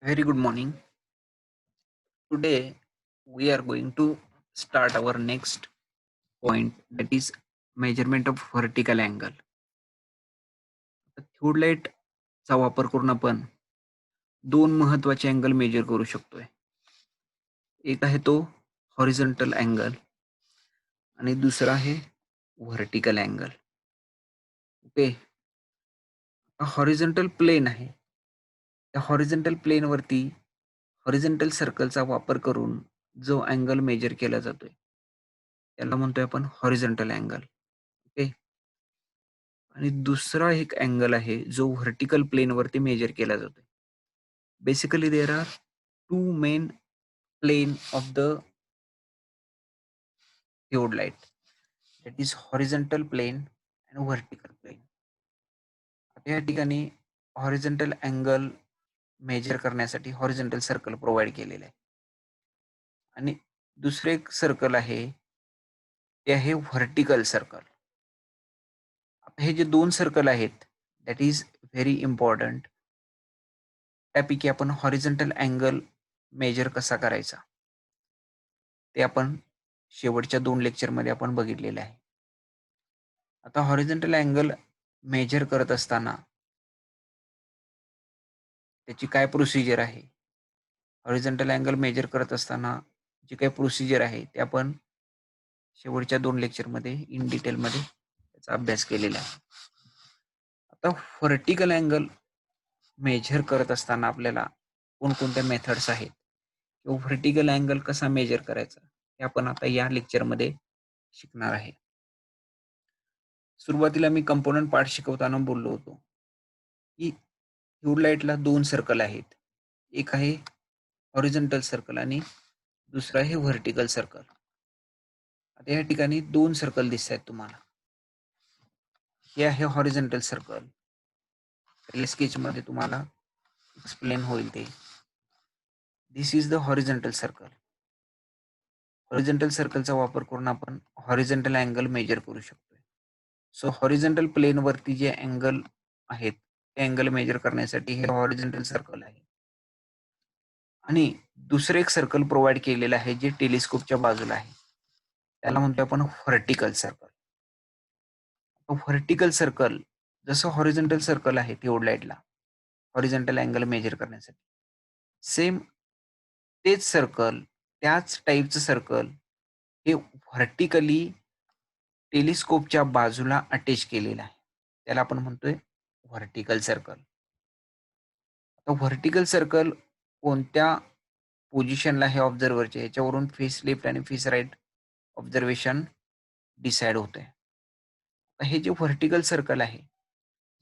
Very good morning. Today we are going to start our next point, that is measurement of vertical angle. थिओडलाइट चा वापर करून आपण दोन महत्वाचे अँगल मेजर करू शकतोय. एक आहे तो हॉरिझॉन्टल अँगल आणि दुसरा आहे vertical angle. Okay. Horizontal plane आहे. त्या हॉरिझॉन्टल प्लेनवरती हॉरिझॉन्टल सर्कलचा वापर करून जो अँगल मेजर केला जातोय त्याला म्हणतोय आपण हॉरिझॉन्टल अँगल. ओके. आणि दुसरा एक अँगल आहे जो व्हर्टिकल प्लेनवरती मेजर केला जातो. Basically there are two main plane of the theodolite, that is horizontal plane आणि व्हर्टिकल प्लेन. आता या ठिकाणी हॉरिझॉन्टल अँगल मेजर करण्यासाठी हॉरिझॉन्टल सर्कल प्रोव्हाइड केलेलं आहे आणि दुसरे एक सर्कल आहे ते आहे व्हर्टिकल सर्कल. आता हे जे दोन सर्कल आहेत दॅट इज व्हेरी इम्पॉर्टंट. त्यापैकी आपण हॉरिझॉन्टल अँगल मेजर कसा करायचा ते आपण शेवटच्या 2 लेक्चरमध्ये आपण बघितलेलं आहे. आता हॉरिझॉन्टल अँगल मेजर करत असताना त्याची काय प्रोसिजर आहे? हॉरिझॉन्टल अँगल मेजर करत असताना जी काही प्रोसिजर आहे ते आपण शेवटच्या 2 लेक्चरमध्ये इन डिटेलमध्ये त्याचा अभ्यास केलेला आहे. आता व्हर्टिकल अँगल मेजर करत असताना आपल्याला कोणकोणत्या मेथड्स आहेत किंवा व्हर्टिकल अँगल कसा मेजर करायचा हे आपण आता या लेक्चरमध्ये शिकणार आहे. सुरुवातीला मी कंपोनंट पार्ट शिकवताना बोललो होतो की ट्यूबलाइटला दोन सर्कल आहेत. एक आहे हॉरिझॉन्टल सर्कल आणि दुसरा आहे व्हर्टिकल सर्कल. आता या ठिकाणी दोन सर्कल दिसत आहेत तुम्हाला. हे आहे हॉरिझॉन्टल सर्कल. पहिल्या स्केचमध्ये तुम्हाला एक्सप्लेन होईल ते. This is the horizontal circle. Horizontal सर्कलचा वापर करून आपण हॉरिझॉन्टल अँगल मेजर करू शकतो. सो हॉरिझॉन्टल प्लेनवरती जे अँगल आहेत ते अँगल मेजर करण्यासाठी हे हॉरिझॉन्टल सर्कल आहे आणि दुसरे एक सर्कल प्रोव्हाइड केलेलं आहे जे टेलिस्कोपच्या बाजूला आहे. त्याला म्हणतो आपण व्हर्टिकल सर्कल. व्हर्टिकल सर्कल जसं हॉरिझॉन्टल सर्कल आहे थिओडलाइटला हॉरिझॉन्टल अँगल मेजर करण्यासाठी, सेम तेच सर्कल, त्याच टाईपचं सर्कल हे व्हर्टिकली टेलिस्कोपच्या बाजूला अटॅच केलेलं आहे. त्याला आपण म्हणतोय व्हर्टिकल सर्कल. आता व्हर्टिकल सर्कल कोणत्या पोझिशनला आहे ऑब्झर्व्हरच्या याच्यावरून फेस लेफ्ट आणि फेस राईट ऑब्झर्वेशन डिसाईड होतंय. आता हे जे व्हर्टिकल सर्कल आहे,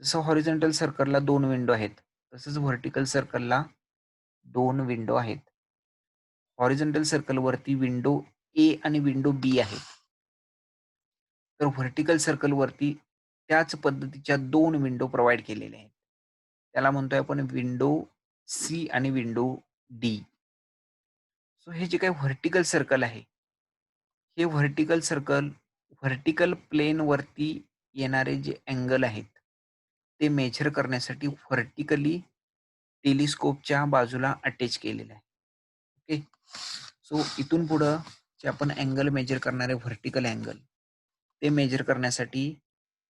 जसं हॉरिझॉन्टल सर्कलला 2 विंडो आहेत, तसंच व्हर्टिकल सर्कलला 2 विंडो आहेत. हॉरिझॉन्टल सर्कलवरती विंडो ए आणि विंडो बी आहेत. तर व्हर्टिकल सर्कलवरती त्याच पद्धतीच्या 2 विंडो प्रोव्हाइड केलेल्या आहेत. त्याला म्हणतोय आपण विंडो सी आणि विंडो डी. सो हे जे काही व्हर्टिकल सर्कल आहे, हे व्हर्टिकल सर्कल व्हर्टिकल प्लेनवरती येणारे जे अँगल आहेत, ते मेजर करण्यासाठी व्हर्टिकली टेलिस्कोपच्या बाजूला अटॅच केलेलं आहे. ओके. सो इथून पुढं जे आपण अँगल मेजर करणारे व्हर्टिकल अँगल ते मेजर करण्यासाठी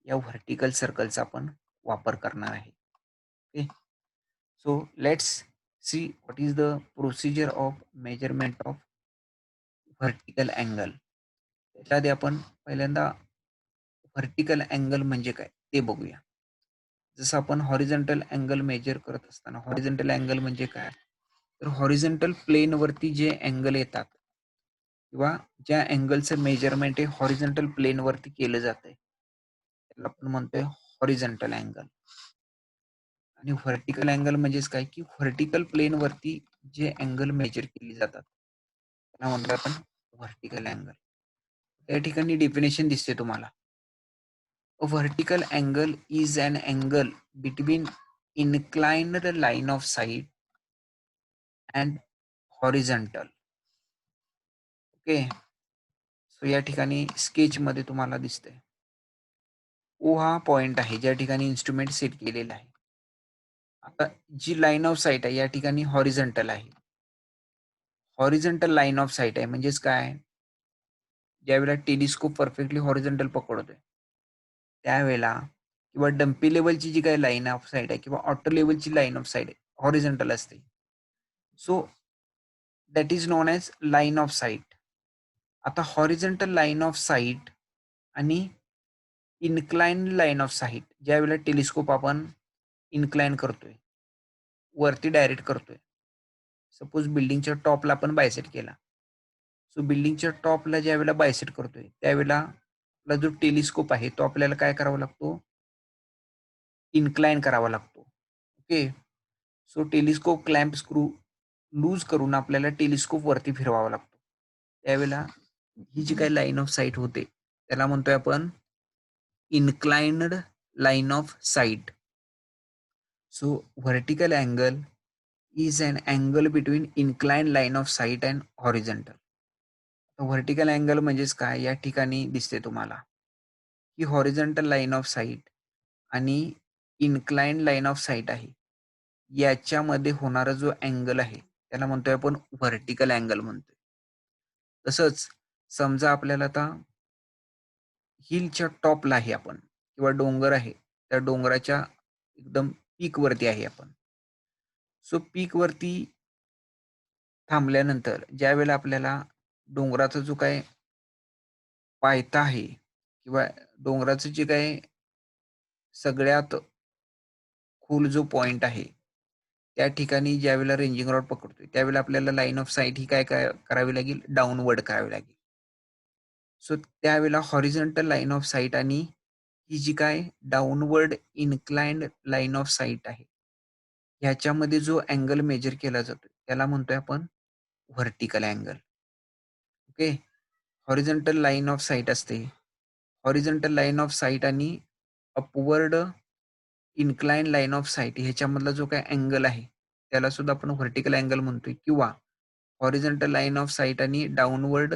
या व्हर्टिकल सर्कलचा आपण वापर करणार आहे. Okay. So let's see what is the procedure of measurement of vertical angle. त्याच्या आधी आपण पहिल्यांदा व्हर्टिकल अँगल म्हणजे काय ते बघूया. जसं आपण हॉरिझॉन्टल अँगल मेजर करत असताना हॉरिझॉन्टल अँगल म्हणजे काय, तर हॉरिझॉन्टल प्लेनवरती जे अँगल येतात किंवा ज्या अँगलचं मेजरमेंट हे हॉरिझॉन्टल प्लेनवरती केलं जातंय त्याला आपण म्हणतोय हॉरिझॉन्टल अँगल. आणि व्हर्टिकल अँगल म्हणजेच काय, की व्हर्टिकल प्लेनवरती जे अँगल मेजर केली जातात त्याला म्हणतो आपण व्हर्टिकल अँगल. त्या ठिकाणी डेफिनेशन दिसते तुम्हाला. A vertical angle is an angle between inclined line of sight and horizontal. Okay. So या ठिकाणी स्केच मध्ये तुम्हाला दिसतंय ओ हा पॉइंट आहे ज्या ठिकाणी इन्स्ट्रुमेंट सेट केलेला आहे आता जी लाईन ऑफ साईट आहे या ठिकाणी हॉरिझॉन्टल आहे. हॉरिझॉन्टल लाईन ऑफ साईट आहे म्हणजेच काय? ज्यावेळेला टेलिस्कोप परफेक्टली हॉरिझॉन्टल पकडतोय, त्यावेळेला किंवा डम्पी लेव्हलची जी काही लाईन ऑफ साईट आहे किंवा ऑटो लेव्हलची लाईन ऑफ साईट आहे, हॉरिझॉन्टल असते. So that is non as line of site. आता हॉरिझॉन्टल लाईन ऑफ साईट आणि इन्क्लाइन्ड लाईन ऑफ साईट ज्यावेळेला टेलिस्कोप आपण इन्क्लाइन करतोय, वरती डायरेक्ट करतोय. सपोज बिल्डिंगच्या टॉपला आपण बायसेट केला. सो बिल्डिंगच्या टॉपला ज्यावेळेला बायसेट करतोय, त्यावेळेला आपला जो टेलिस्कोप आहे, तो आपल्याला काय करावा लागतो? इन्क्लाइन करावा लागतो. Okay. So telescope clamp screw loose करून आपल्याला टेलिस्कोप वरती फिरवावा लागतो. त्यावेळेला ही जी काही लाईन ऑफ साईट होते, त्याला म्हणतोय आपण inclined line of site. So vertical angle is an angle between inclined line of sight and horizontal. Vertical angle म्हणजेच काय? या ठिकाणी दिसते तुम्हाला की हॉरिझॉन्टल लाईन ऑफ साईट आणि इन्क्लाइन्ड लाईन ऑफ साईट आहे. याच्यामध्ये होणारा जो अँगल आहे त्याला म्हणतोय आपण व्हर्टिकल अँगल म्हणतोय. तसंच समजा आपल्याला आता हिलच्या टॉपला आहे आपण किंवा डोंगर आहे, त्या डोंगराच्या एकदम पीक वरती आहे आपण. सो पीक वरती थांबल्यानंतर ज्यावेळेला आपल्याला डोंगराचा जो काही पायथा आहे किंवा डोंगराचं जे काही सगळ्यात खोल जो पॉइंट आहे, त्या ठिकाणी ज्यावेळेला रेंजिंग रॉड पकडतोय, त्यावेळेला आपल्याला लाईन ऑफ साईट ही काय काय करावी लागेल? डाउनवर्ड करावी लागेल. सो त्यावेळेला हॉरिझॉन्टल लाईन ऑफ साईट आणि ही जी काय downward inclined line of site आहे, ह्याच्यामध्ये जो अँगल मेजर केला जातो, त्याला म्हणतोय आपण vertical angle. Okay. Horizontal line of sight असते. हॉरिझॉन्टल लाईन ऑफ साईट आणि upward incline line of sight ह्याच्यामधला जो काही अँगल आहे, त्याला सुद्धा आपण व्हर्टिकल अँगल म्हणतोय किंवा हॉरिझॉन्टल लाईन ऑफ साईट आणि डाउनवर्ड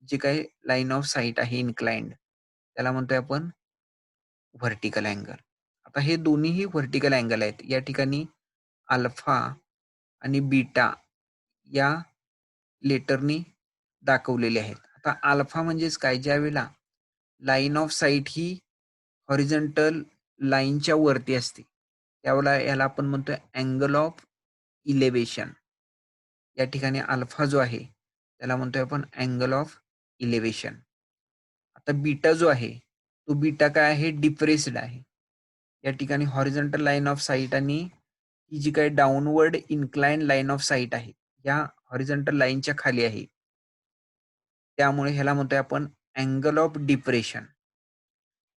जे काही लाईन ऑफ साईट आहे इन्क्लाइन्ड, त्याला म्हणतोय आपण व्हर्टिकल अँगल. आता हे दोन्हीही व्हर्टिकल अँगल आहेत. या ठिकाणी अल्फा आणि बीटा या लेटरनी दाखवलेले आहेत. आता अल्फा म्हणजेच काय? ज्यावेळेला line of site he horizontal लाईनच्या वरती असते, त्यावेळेला याला आपण म्हणतोय अँगल ऑफ इलेव्हेशन. या ठिकाणी अल्फा जो आहे, त्याला म्हणतोय आपण अँगल ऑफ इलेव्हेशन. आता बीटा जो आहे, तो बीटा काय आहे? डिप्रेस्ड आहे. या ठिकाणी हॉरिझॉन्टल लाईन ऑफ साईट आणि ही जी काही downward incline line of site आहे, या हॉरिझॉन्टल लाईनच्या खाली आहे. त्यामुळे ह्याला म्हणतोय आपण अँगल ऑफ डिप्रेशन.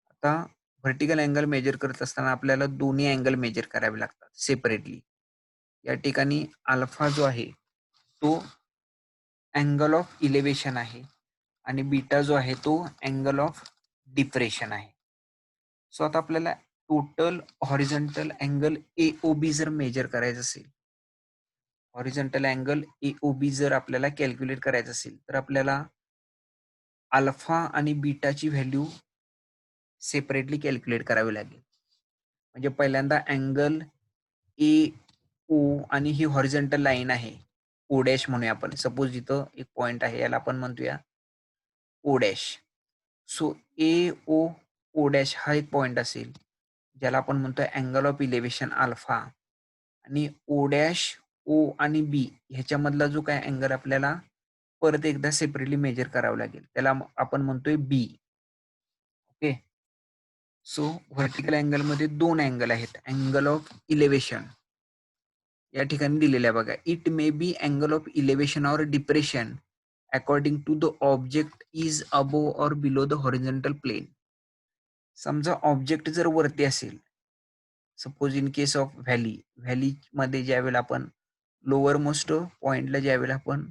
आता व्हर्टिकल अँगल मेजर करत असताना आपल्याला दोन्ही अँगल मेजर करावे लागतात सेपरेटली. या ठिकाणी अल्फा जो आहे, तो अँगल ऑफ इलेव्हेशन आहे आणि बीटा जो आहे, तो अँगल ऑफ डिप्रेशन आहे. सो आता आपल्याला टोटल हॉरिझॉन्टल अँगल AOB जर मेजर करायचं असेल, हॉरिझॉन्टल अँगल AOB जर आपल्याला कॅल्क्युलेट करायचं असेल, तर आपल्याला अल्फा आणि बीटाची व्हॅल्यू सेपरेटली कॅल्क्युलेट करावी लागेल. म्हणजे पहिल्यांदा अँगल AO आणि ही हॉरिझॉन्टल लाईन आहे, O डॅश म्हणूया आपण. सपोज इथं एक पॉइंट आहे, याला आपण म्हणूया O dash. So AO O dash हा एक पॉइंट असेल, ज्याला आपण म्हणतोय अँगल ऑफ इलेव्हेशन अल्फा आणि O डॅश, O आणि B ह्याच्यामधला जो काय अँगल आपल्याला परत एकदा सेपरेटली मेजर करावं लागेल, त्याला आपण म्हणतोय B. ओके. सो व्हर्टिकल अँगलमध्ये दोन अँगल आहेत. अँगल ऑफ इलेव्हेशन या ठिकाणी दिलेलं आहे बघा. It may be angle of elevation or depression according to the object is above or below the horizontal plane. समजा ऑब्जेक्ट जर वरती असेल, सपोज इन केस ऑफ व्हॅलीमध्ये ज्यावेळेला आपण लोअर मोस्ट पॉइंटला ज्यावेळेला आपण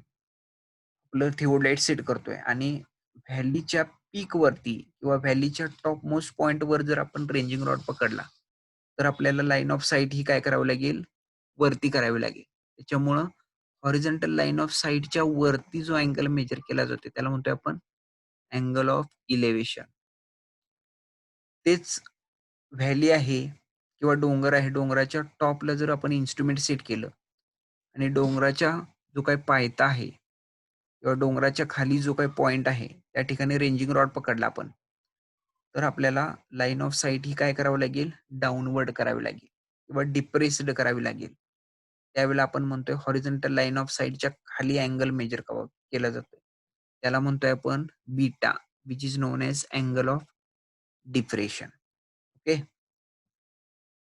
आपलं थिओडाईट सेट करतोय आणि व्हॅलीच्या पीक वरती किंवा व्हॅलीच्या टॉप मोस्ट पॉइंटवर जर आपण रेंजिंग रॉड पकडला, तर आपल्याला लाईन ऑफ साईट ही काय करावी लागेल? वरती करावी लागेल. त्याच्यामुळं हॉरिझॉन्टल लाईन ऑफ साईटच्या वरती जो अँगल मेजर केला जातो, त्याला म्हणतोय आपण अँगल ऑफ इलेव्हेशन. तेच व्हॅली आहे, किंवा डोंगर आहे, डोंगराच्या टॉपला जर आपण इन्स्ट्रुमेंट सेट केलं आणि डोंगराच्या जो काही पायथा आहे किंवा डोंगराच्या खाली जो काही पॉइंट आहे, त्या ठिकाणी रेंजिंग रॉड पकडला आपण, तर आपल्याला लाईन ऑफ साईट ही काय करावं लागेल? डाउनवर्ड करावी लागेल किंवा डिप्रेस्ड करावी लागेल. त्यावेळेला आपण म्हणतोय हॉरिझॉन्टल लाईन ऑफ साईटच्या खाली अँगल मेजर केला जातोय. त्याला म्हणतोय आपण beta, which is non as angle of depression. Okay.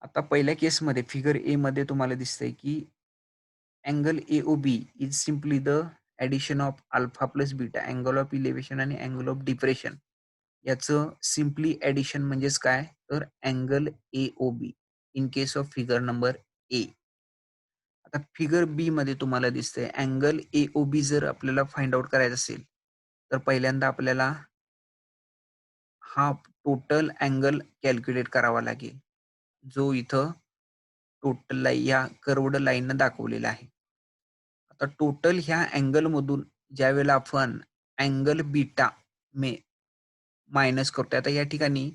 आता पहिल्या केसमध्ये फिगर ए मध्ये तुम्हाला दिसतंय की angle AOB is simply the addition of alpha plus beta, angle of elevation आणि अँगल ऑफ डिप्रेशन याचं सिम्पली ॲडिशन म्हणजेच काय? तर angle AOB in case of figure number A. आता फिगर बी मध्ये तुम्हाला दिसतंय अँगल एओबी जर आपल्याला फाइंड आउट करायचा असेल, तर पहिल्यांदा आपल्याला हा टोटल अँगल कॅल्क्युलेट करावा लागेल, जो इथं टोटल या कर्व्हड लाईननं दाखवलेला आहे. आता टोटल ह्या अँगलमधून ज्यावेळेला आपण अँगल बीटा मे मायनस करतोय. आता या ठिकाणी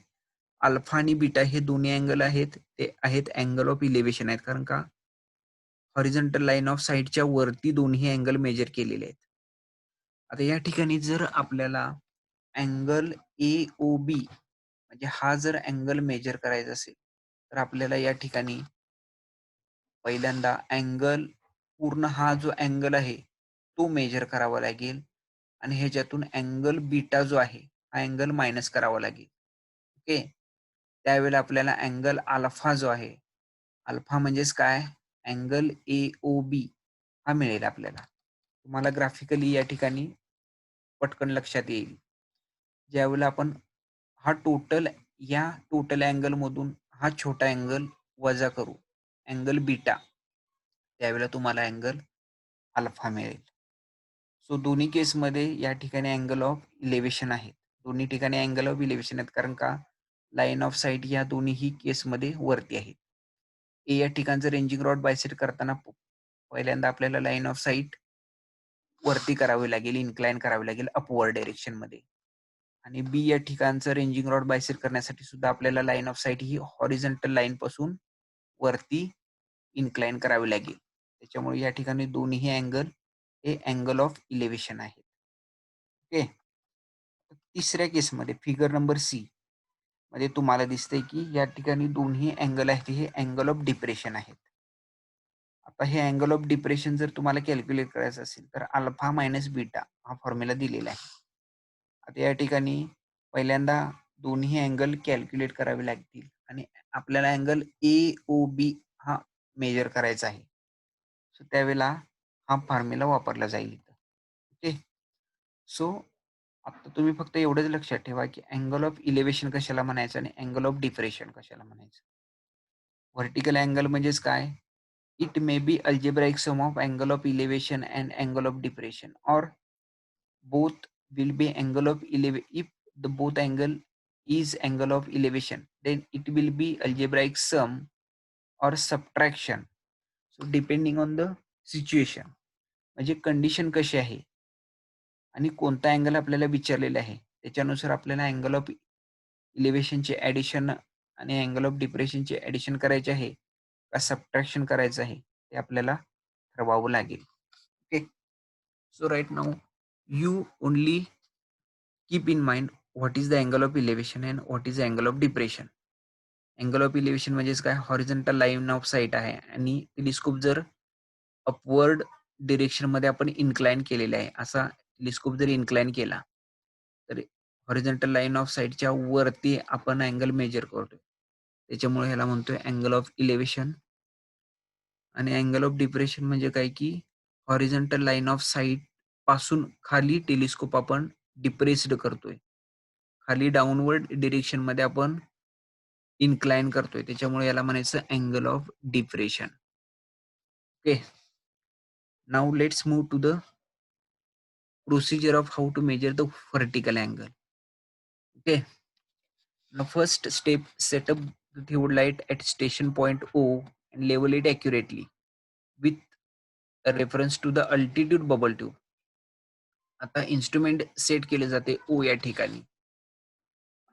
अल्फा आणि बीटा हे दोन्ही अँगल आहेत. ते आहेत अँगल ऑफ इलेव्हेशन आहेत. कारण का हॉरिझॉन्टल लाईन ऑफ साईटच्या वरती दोन्ही अँगल मेजर केलेले आहेत. आता या ठिकाणी जर आपल्याला अँगल एओबी म्हणजे हा जर अँगल मेजर करायचा असेल, तर आपल्याला या ठिकाणी पहिल्यांदा अँगल पूर्ण हा जो अँगल आहे, तो मेजर करावा लागेल आणि ह्याच्यातून अँगल बीटा जो आहे, हा अँगल मायनस करावा लागेल. ओके. त्यावेळेला आपल्याला अँगल अल्फा जो आहे, अल्फा म्हणजेच काय? अँगल एओबी हा मिळेल आपल्याला. तुम्हाला ग्राफिकली या ठिकाणी पटकन लक्षात येईल. ज्यावेळेला आपण हा टोटल अँगलमधून हा छोटा अँगल वजा करू, अँगल बीटा, त्यावेळेला तुम्हाला अँगल अल्फा मिळेल. सो दोन्ही केसमध्ये या ठिकाणी अँगल ऑफ इलेव्हेशन आहेत. दोन्ही ठिकाणी अँगल ऑफ इलेव्हेशन आहेत. कारण का लाईन ऑफ साईट या दोन्हीही केसमध्ये वरती आहेत. ए या ठिकाणचं रेंजिंग रॉड बायसेक्ट करताना पहिल्यांदा आपल्याला लाईन ऑफ साईट वरती करावी लागेल, इन्क्लाइन करावी लागेल अपवर्ड डायरेक्शनमध्ये. आणि बी या ठिकाणचं रेंजिंग रॉड बायसेक्ट करण्यासाठी सुद्धा आपल्याला line of site he horizontal line पासून वरती इन्क्लाइन करावी लागेल. त्याच्यामुळे या ठिकाणी दोन्ही अँगल हे अँगल ऑफ इलेव्हेशन आहेत. ओके. तिसऱ्या केसमध्ये फिगर नंबर सी मध्ये तुम्हाला दिसतंय की या ठिकाणी दोन्ही अँगल आहेत हे अँगल ऑफ डिप्रेशन आहेत. आता हे अँगल ऑफ डिप्रेशन जर तुम्हाला कॅल्क्युलेट करायचं असेल, तर अल्फा मायनस बीटा हा फॉर्म्युला दिलेला आहे. आता या ठिकाणी पहिल्यांदा दोन्ही अँगल कॅल्क्युलेट करावे लागतील आणि आपल्याला अँगल एओबी हा मेजर करायचा आहे. सो त्यावेळेला हा फॉर्म्युला वापरला जाईल इथं. ओके. सो आता तुम्ही फक्त एवढंच लक्षात ठेवा, की अँगल ऑफ इलेव्हेशन कशाला म्हणायचं आणि अँगल ऑफ डिप्रेशन कशाला म्हणायचं. व्हर्टिकल अँगल म्हणजेच काय? It may be algebraic sum of angle of elevation and angle of depression or both will be angle of elevation. If the both angle is angle of elevation, then it will be algebraic sum or subtraction. So depending on the situation, म्हणजे condition कशी आहे आणि कोणता angle आपल्याला विचारलेला आहे त्याच्यानुसार आपल्याला अँगल ऑफ इलेव्हेशनचे ॲडिशन आणि अँगल ऑफ डिप्रेशनचे ॲडिशन करायचे आहे का सबट्रॅक्शन करायचं आहे ते आपल्याला ठरवावं लागेल. Okay. So right now you only keep in mind what is the angle of elevation and what is the angle of depression. Angle of elevation म्हणजेच काय? हॉरिझॉन्टल लाईन ऑफ साईट आहे आणि टेलिस्कोप जर अपवर्ड डिरेक्शनमध्ये आपण incline केलेला आहे. असा telescope जर इन्क्लाइन केला, तर हॉरिझॉन्टल लाईन ऑफ साईटच्या वरती आपण अँगल मेजर करतोय. त्याच्यामुळे ह्याला म्हणतोय अँगल ऑफ इलेव्हेशन. आणि अँगल ऑफ डिप्रेशन म्हणजे काय, की हॉरिझॉन्टल लाईन ऑफ साईट पासून खाली टेलिस्कोप आपण डिप्रेस्ड करतोय. खाली डाउनवर्ड डिरेक्शनमध्ये आपण इन्क्लाइन करतोय. त्याच्यामुळे याला म्हणायचं angle of depression. Okay. Now let's move to the procedure of how to measure the vertical angle. Okay. Now first step, set up the theodolite at station point O and level it accurately with a reference to the altitude bubble tube. आता instrument set केले जाते O या ठिकाणी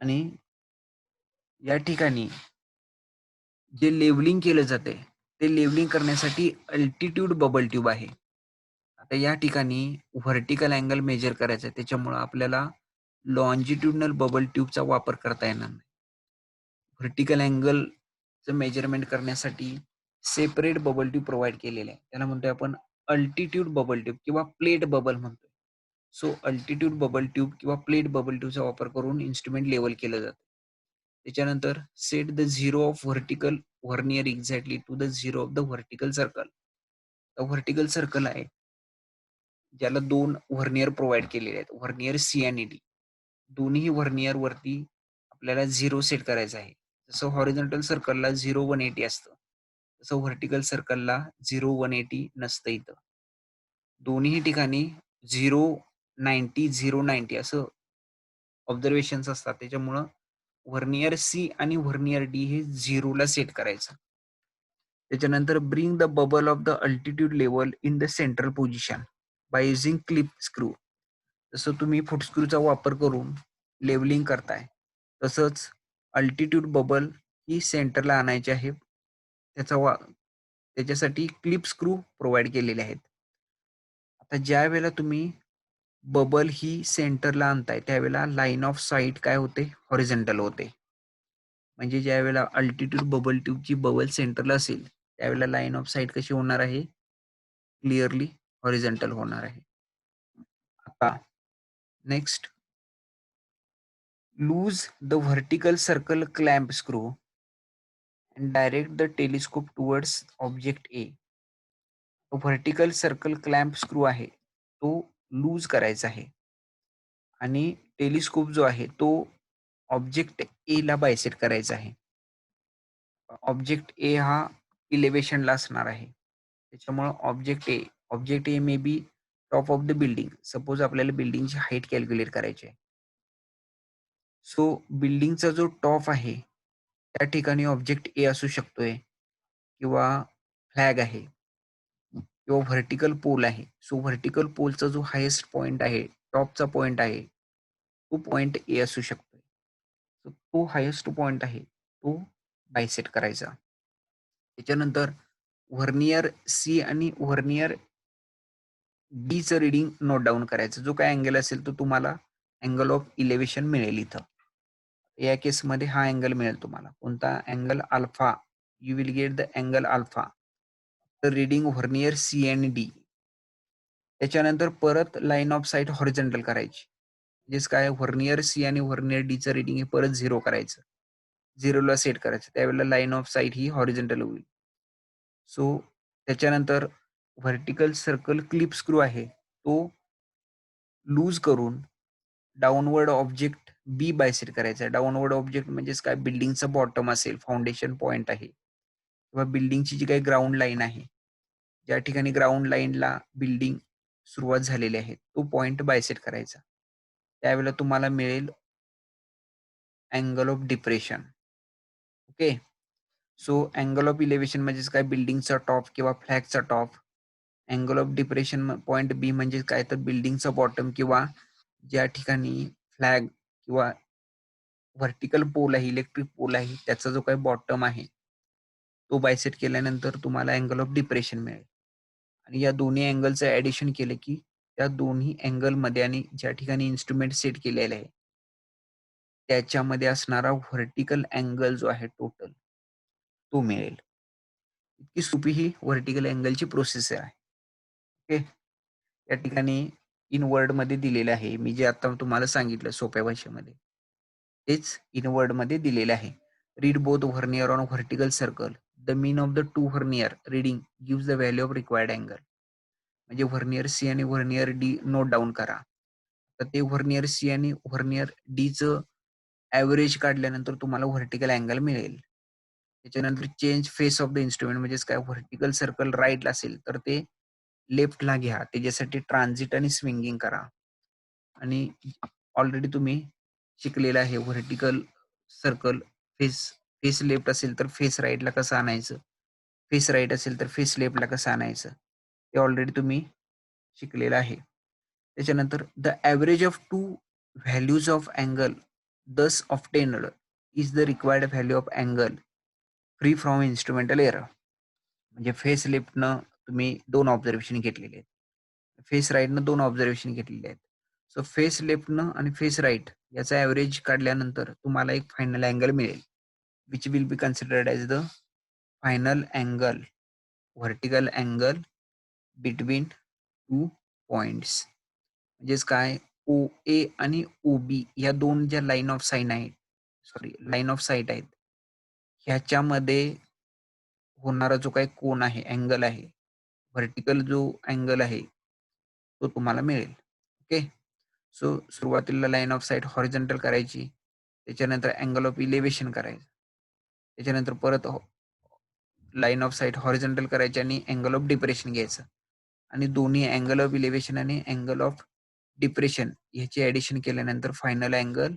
आणि या ठिकाणी जे levelling केलं जाते, ते लेव्हलिंग करण्यासाठी अल्टिट्यूड बबल ट्यूब आहे. आता या ठिकाणी व्हर्टिकल अँगल मेजर करायचा आहे. त्याच्यामुळं आपल्याला लॉन्जिट्युडिनल बबल ट्यूबचा वापर करता येणार नाही. व्हर्टिकल अँगलचं मेजरमेंट करण्यासाठी सेपरेट बबल ट्यूब प्रोव्हाईड केलेले आहे. त्याला म्हणतोय आपण अल्टिट्यूड बबल ट्यूब किंवा प्लेट बबल म्हणतोय. सो अल्टिट्यूड बबल ट्यूब किंवा प्लेट बबल ट्यूबचा वापर करून इन्स्ट्रुमेंट लेवल केलं जातं. त्याच्यानंतर set the zero of vertical vernier exactly to the zero of the vertical circle. Vertical circle आहे ज्याला 2 व्हर्नियर प्रोव्हाईड केलेले आहेत. व्हर्नियर सी आणि डी. दोन्ही व्हर्नियर वरती आपल्याला 0 सेट करायचं आहे. जसं हॉरिझॉन्टल सर्कलला 0, 180 असतं. तसं व्हर्टिकल सर्कलला 0, 180 नसतं इथं. दोन्ही ठिकाणी 0, 90, 0, 90 असं ऑब्झर्वेशन्स असतात. त्याच्यामुळं व्हर्नियर सी आणि व्हर्नियर डी हे 0 ला सेट करायचं. त्याच्यानंतर bring the bubble of the altitude level in the central position by using clip screw. जसं तुम्ही फुटस्क्रूचा वापर करून लेवलिंग करताय, तसंच अल्टिट्यूड बबल ही सेंटरला आणायची आहे. त्याच्यासाठी क्लिप स्क्रू प्रोव्हाईड केलेले आहेत. आता ज्या वेळेला तुम्ही बबल ही सेंटरला आणताय, त्यावेळेला लाईन ऑफ साईट काय होते? हॉरिझॉन्टल होते. म्हणजे ज्यावेळेला अल्टिट्यूड बबल ट्यूबची बबल सेंटरला असेल, त्यावेळेला लाईन ऑफ साईट कशी होणार आहे? क्लिअरली हॉरिझॉन्टल होणार आहे. आता next, lose the vertical circle clamp screw and direct the telescope towards object A. तो व्हर्टिकल सर्कल क्लॅम्प स्क्रू आहे, तो लूज करायचा आहे आणि टेलिस्कोप जो आहे तो ऑब्जेक्ट ए ला बायसेट करायचा आहे. ऑब्जेक्ट ए हा इलेव्हेशनला असणार आहे. त्याच्यामुळं object A may be top of the building. Suppose आपल्याला बिल्डिंगची हाईट कॅल्क्युलेट करायची आहे. सो बिल्डिंगचा जो टॉप आहे त्या ठिकाणी ऑब्जेक्ट ए असू शकतोय किंवा फ्लॅग आहे किंवा व्हर्टिकल पोल आहे. सो व्हर्टिकल पोलचा जो हायेस्ट पॉइंट आहे, टॉपचा पॉइंट आहे, तो पॉइंट ए असू शकतो. सो तो हायेस्ट पॉइंट आहे, तो बायसेट करायचा. त्याच्यानंतर व्हर्नियर सी आणि व्हर्नियर डीचं रीडिंग नोट डाउन करायचं. जो काय अँगल असेल तो तुम्हाला अँगल ऑफ इलेव्हेशन मिळेल इथं. या केसमध्ये हा अँगल मिळेल तुम्हाला. कोणता angle? Alpha. You will get the angle alpha. तर रीडिंग व्हर्नियर सी आणि डी. त्याच्यानंतर परत लाईन ऑफ साईट हॉरिझॉन्टल करायची. म्हणजेच काय? व्हर्नियर सी आणि व्हर्नियर डीचं रीडिंग हे परत 0 करायचं. 0 ला सेट करायचं. त्यावेळेला line of site he horizontal होईल. सो त्याच्यानंतर व्हर्टिकल सर्कल क्लिप स्क्रू आहे, तो लूज करून डाउनवर्ड ऑब्जेक्ट बी बायसेट करायचा. डाउनवर्ड ऑब्जेक्ट म्हणजेच काय? बिल्डिंगचा बॉटम असेल, फाउंडेशन पॉइंट आहे किंवा बिल्डिंगची जी काही ग्राउंड लाईन आहे, ज्या ठिकाणी ग्राउंड लाईनला बिल्डिंग सुरुवात झालेली आहे, तो पॉइंट बायसेट करायचा. त्यावेळेला तुम्हाला मिळेल angle of depression. Okay. So angle of elevation म्हणजेच काय? बिल्डिंगचा टॉप किंवा फ्लॅगचा top. Angle of depression point B म्हणजे काय? तर बिल्डिंगचा बॉटम किंवा ज्या ठिकाणी फ्लॅग किंवा व्हर्टिकल पोल आहे, इलेक्ट्रिक पोल आहे, त्याचा जो काही बॉटम आहे, तो बायसेट केल्यानंतर तुम्हाला अँगल ऑफ डिप्रेशन मिळेल. आणि या दोन्ही अँगलचं ॲडिशन केलं की त्या दोन्ही अँगलमध्ये आणि ज्या ठिकाणी इन्स्ट्रुमेंट सेट केलेलं आहे, त्याच्यामध्ये असणारा व्हर्टिकल अँगल जो आहे टोटल, तो मिळेल. इतकी सोपी ही व्हर्टिकल अँगलची प्रोसेस आहे. ओके. या ठिकाणी इन वर्डमध्ये दिलेलं आहे. मी जे आता तुम्हाला सांगितलं सोप्या भाषेमध्ये, तेच इन वर्डमध्ये दिलेलं आहे. Read both vernier on vertical circle. The mean of the two vernier reading gives the value of required angle. म्हणजे व्हर्नियर सी आणि व्हर्नियर डी नोट डाउन करा. तर ते व्हर्नियर सी आणि व्हर्नियर डीचं ॲव्हरेज काढल्यानंतर तुम्हाला व्हर्टिकल अँगल मिळेल. त्याच्यानंतर change face of the instrument म्हणजेच काय? व्हर्टिकल सर्कल राईटला असेल तर ते लेफ्टला घ्या. त्याच्यासाठी ट्रान्झिट आणि स्विंगिंग करा. आणि ऑलरेडी तुम्ही शिकलेलं आहे vertical circle face face left असेल तर फेस राईटला कसं आणायचं, फेस राईट असेल तर फेस लेफ्टला कसं आणायचं, ते ऑलरेडी तुम्ही शिकलेलं आहे. त्याच्यानंतर the average of two values of angle thus obtained is the required value of angle free from instrumental error. म्हणजे फेस लेफ्टनं तुम्ही 2 ऑब्झर्वेशन घेतलेले आहेत. फेस राईटनं 2 ऑब्झर्वेशन घेतलेले आहेत. सो फेस लेफ्टनं आणि फेस राईट याचा ॲव्हरेज काढल्यानंतर तुम्हाला एक फायनल अँगल मिळेल. which will be considered as the final angle, vertical angle between two points. म्हणजेच काय, ओ ए आणि ओ बी या दोन ज्या लाईन ऑफ साईट आहेत, ह्याच्यामध्ये होणारा जो काही कोन आहे, अँगल आहे, व्हर्टिकल जो अँगल आहे, तो तुम्हाला मिळेल. ओके. सो सुरुवातीला लाईन ऑफ साईट हॉरिझॉन्टल करायची, त्याच्यानंतर अँगल ऑफ इलेव्हेशन करायचं, त्याच्यानंतर परत लाईन ऑफ साईट हॉरिझॉन्टल करायची आणि अँगल ऑफ डिप्रेशन घ्यायचं आणि दोन्ही अँगल ऑफ इलेव्हेशन आणि अँगल ऑफ डिप्रेशन ह्याची ऍडिशन केल्यानंतर फायनल अँगल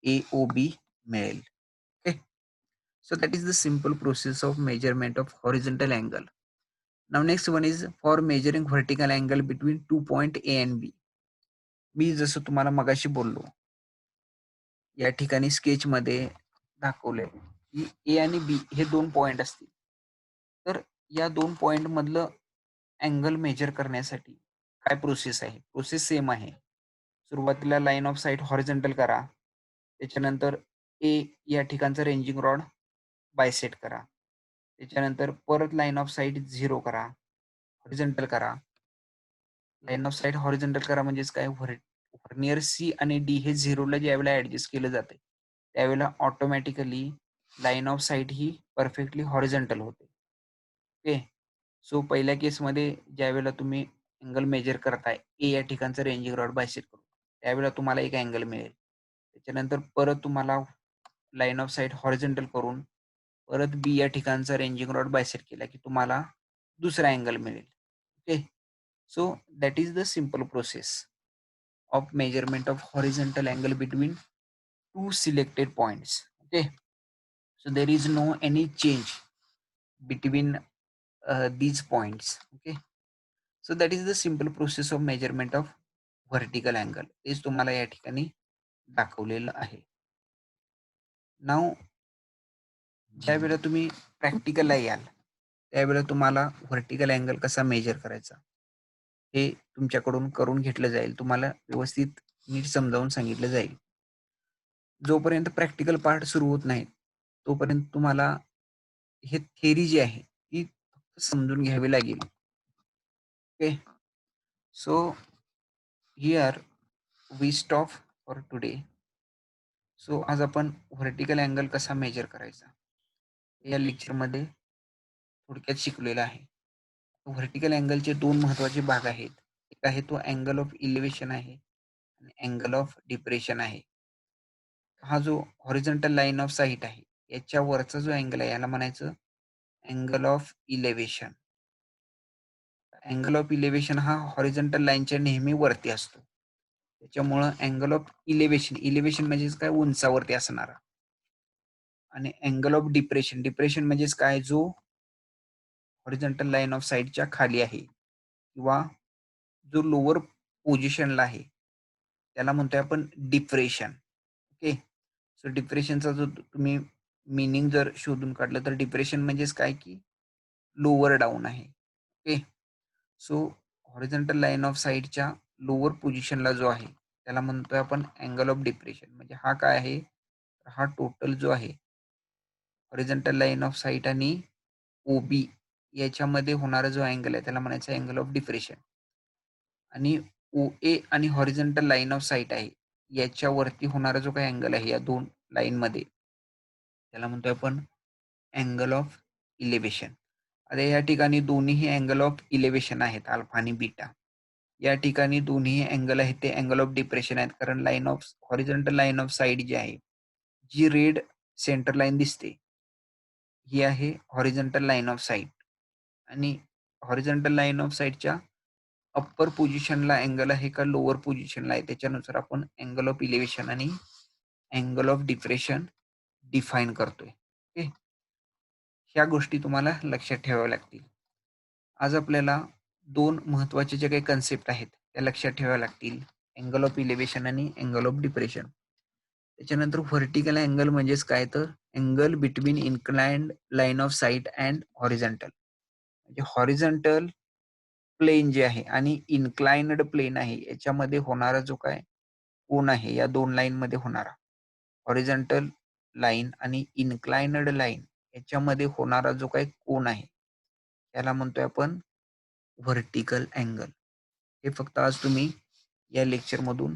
AOB मिळेल. Okay. So that is the simple process of measurement of horizontal angle. Now next one is for measuring vertical angle between 2 point A and B. मी जसं तुम्हाला मगाशी बोललो, या ठिकाणी स्केचमध्ये दाखवलंय की ए आणि बी हे 2 पॉइंट असतील. तर या 2 पॉइंट मधलं अँगल मेजर करण्यासाठी काय प्रोसेस आहे? प्रोसेस सेम आहे. सुरुवातीला लाईन ऑफ साईट हॉरिझॉन्टल करा. त्याच्यानंतर ए या ठिकाणचा रेंजिंग रॉड बायसेट करा. त्याच्यानंतर परत लाईन ऑफ साईट 0 करा. हॉरिझॉन्टल करा. लाईन ऑफ साईट हॉरिझॉन्टल करा म्हणजेच काय, व्हर्नियर सी आणि डी हे 0ला ज्यावेळेला ऍडजस्ट केलं जाते, त्यावेळेला automatically line of site he perfectly horizontal होते. ओके. सो पहिल्या केसमध्ये ज्यावेळेला तुम्ही अँगल मेजर करताय, ए या ठिकाणचा रेंजिंग रॉड बायसेट करून, त्यावेळेला तुम्हाला एक अँगल मिळेल. त्याच्यानंतर परत तुम्हाला लाईन ऑफ साईट हॉरिझॉन्टल करून परत बी या ठिकाणचा रेंजिंग रॉड बायसेट केला की तुम्हाला दुसरा अँगल मिळेल. Okay. So that is the simple process of measurement of horizontal angle between two selected points. Okay. So there is no any change between these points. Okay. So that is the simple process of measurement of vertical angle. तेच तुम्हाला या ठिकाणी दाखवलेलं आहे. नाव ज्या वेळेला तुम्ही प्रॅक्टिकलला याल, त्यावेळेला तुम्हाला व्हर्टिकल अँगल कसा मेजर करायचा हे तुमच्याकडून करून घेतलं जाईल. तुम्हाला व्यवस्थित नीट समजावून सांगितलं जाईल. जोपर्यंत प्रॅक्टिकल पार्ट सुरू होत नाही, तोपर्यंत तुम्हाला हे थेरी जी आहे ती समजून घ्यावी लागेल. Okay. So here we stop for today. So आज आपण व्हर्टिकल अँगल कसा मेजर करायचा या लेक्चरमध्ये थोडक्यात शिकलेलं आहे. व्हर्टिकल अँगलचे 2 महत्त्वाचे भाग आहेत. एक आहे तो अँगल ऑफ इलेव्हेशन आहे आणि अँगल ऑफ डिप्रेशन आहे. हा जो हॉरिझॉन्टल लाईन ऑफ साईट आहे, याच्या वरचा जो अँगल आहे याला म्हणायचं angle of elevation. Angle of elevation हा हॉरिझॉन्टल लाईनच्या नेहमी वरती असतो. त्याच्यामुळं अँगल ऑफ इलेव्हेशन म्हणजेच काय, उंचावरती असणारा. आणि अँगल ऑफ डिप्रेशन म्हणजेच काय, जो हॉरिझॉन्टल लाईन ऑफ साईटच्या खाली आहे किंवा जो लोअर पोझिशनला आहे, त्याला म्हणतोय आपण डिप्रेशन. ओके. सो डिप्रेशनचा जो तुम्ही मिनिंग जर शोधून काढलं तर डिप्रेशन म्हणजेच काय, की लोअर डाऊन आहे. Okay. So horizontal line of साईटच्या लोअर पोझिशनला जो आहे त्याला म्हणतोय आपण अँगल ऑफ डिप्रेशन. म्हणजे हा काय आहे, हा टोटल जो आहे हॉरिझॉन्टल लाईन ऑफ साईट आणि ओबी याच्यामध्ये होणारा जो अँगल आहे त्याला म्हणायचं अँगल ऑफ डिप्रेशन. आणि OA आणि हॉरिझॉन्टल लाईन ऑफ साईट आहे याच्यावरती होणारा जो काही अँगल आहे या 2 लाईनमध्ये, त्याला म्हणतोय आपण अँगल ऑफ इलेव्हेशन. आता या ठिकाणी दोन्हीही अँगल ऑफ इलेव्हेशन आहेत, अल्फा आणि बीटा. या ठिकाणी दोन्ही अँगल आहेत ते अँगल ऑफ डिप्रेशन आहेत, कारण line off horizontal line of sight जी आहे, जी रेड सेंटर लाईन दिसते, ही आहे हॉरिझॉन्टल लाईन ऑफ साईट. आणि हॉरिझॉन्टल लाईन ऑफ साईटच्या अप्पर पोझिशनला अँगल आहे का लोअर पोझिशनला आहे, त्याच्यानुसार आपण अँगल ऑफ इलेव्हेशन आणि अँगल ऑफ डिप्रेशन डिफाईन करतोय. ओके. ह्या गोष्टी तुम्हाला लक्षात ठेवाव्या लागतील. आज आपल्याला 2 महत्त्वाचे जे काही कन्सेप्ट आहेत त्या लक्षात ठेवाव्या लागतील. अँगल ऑफ इलेव्हेशन आणि अँगल ऑफ डिप्रेशन. त्याच्यानंतर व्हर्टिकल अँगल म्हणजेच काय, तर angle between inclined line of site and horizontal. म्हणजे हॉरिझॉन्टल प्लेन जे आहे आणि इन्क्लाइन्ड प्लेन आहे याच्यामध्ये होणारा जो काय कोन आहे, या 2 लाईनमध्ये होणारा हॉरिझॉन्टल लाईन आणि इन्क्लाइन्ड लाईन याच्यामध्ये होणारा जो काही कोन आहे, त्याला म्हणतोय आपण व्हर्टिकल अँगल. हे फक्त आज तुम्ही या लेक्चरमधून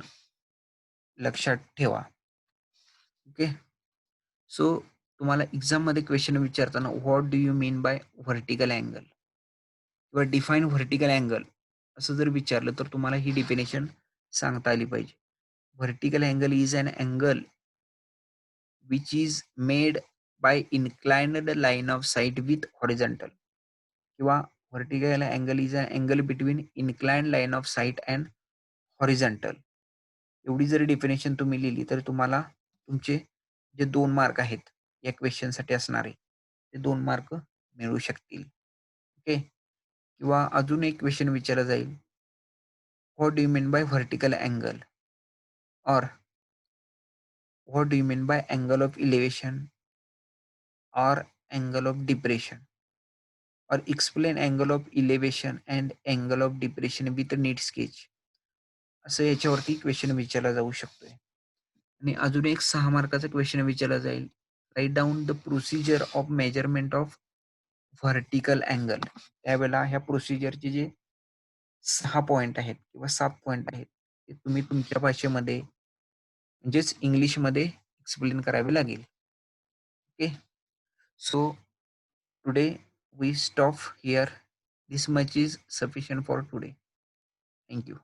लक्षात ठेवा. ओके. सो तुम्हाला एक्झाममध्ये क्वेश्चन विचारताना what do you mean by vertical angle किंवा डिफाईन व्हर्टिकल अँगल असं जर विचारलं तर तुम्हाला ही डेफिनेशन सांगता आली पाहिजे. Vertical angle is an angle which is made by inclined line of sight with horizontal किंवा vertical angle is an angle between inclined line of sight and horizontal. एवढी जरी डेफिनेशन तुम्ही लिहिली तर तुम्हाला तुमचे जे 2 मार्क आहेत या क्वेश्चनसाठी असणारे ते 2 मार्क मिळू शकतील. ओके. किंवा अजून एक क्वेश्चन विचारला जाईल, what do you mean by vertical angle और what do you mean by angle of elevation और अँगल ऑफ डिप्रेशन और explain angle of elevation and angle of depression with neat sketch. असं याच्यावरती क्वेश्चन विचारला जाऊ शकतोय. आणि अजून एक 6 मार्काचा क्वेश्चन विचारला जाईल. Write down the procedure of measurement of vertical angle. त्यावेळेला ह्या प्रोसिजरचे जे 6 पॉइंट आहेत किंवा 7 पॉइंट आहेत, ते तुम्ही तुमच्या भाषेमध्ये म्हणजेच इंग्लिशमध्ये एक्सप्लेन करावे लागेल. Okay. So today we stop here. This much is sufficient for today. Thank you.